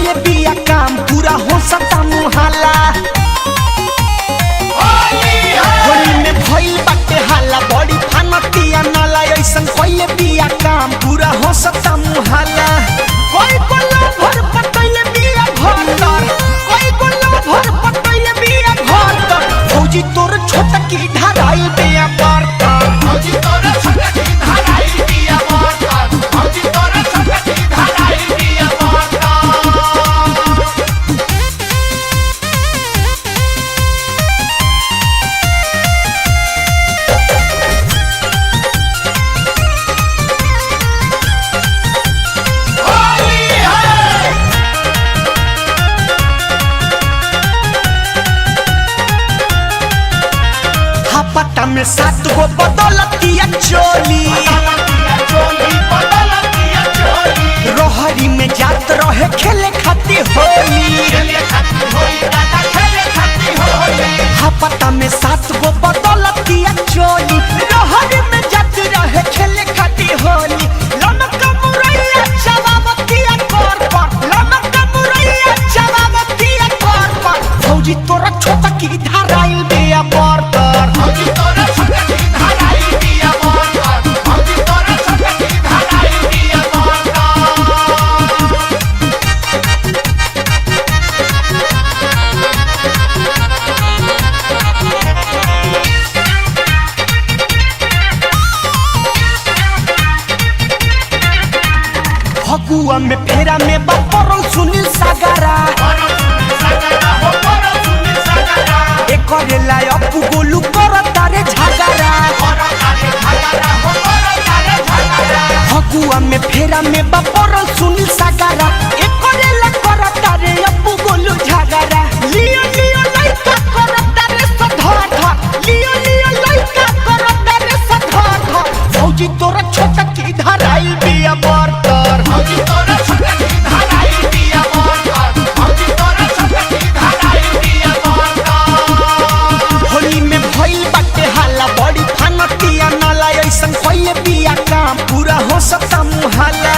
कोइले बिया काम पूरा हो सकता मुहाला। होली में भइल बाटे हाला बड़ी फानतिया नाला ऐसन कोइले बिया काम पूरा हो सकता मुहाला। कोई कोला भर पटैले बिया भर कोई कोला भर पटैले बिया भर फौजी तोर छोटा की धराई बिया पर फौजी तोर छोटा की धराई बिया पर फौजी तोर छोटा की धराई बिया पर। पट्टा में 7 गो बदलतिया चोली रोहरी में जात रहे खेले खाती होली। पट्टा में 7 गो बदलतिया चोली रोहरी में जात रहे खेले खाती होली। लमका मुरैया जवाबतिया कर लमका मुरैया जवाबतिया कर फौजी तोरा छोटा की धराई बिया पर फगुआ में फेरा में बापरल सुनील सागरा एकरे लाय अपू गोलू कर तारे झगड़ा। फगुआ में फेरा में बापरल सुनील सागरा एकरे ला कर तारे अपू गोलू झगड़ा। लियो लियो लइका कर तारे सधर लियो लियो लइका कर तारे सधर फौजी तोरा छोटा की धराई बिया पर होली में भइल बाटे हाला बड़ी फानतिया नाला ऐसन कोइले बिया काम पूरा हो सकता मुहाला।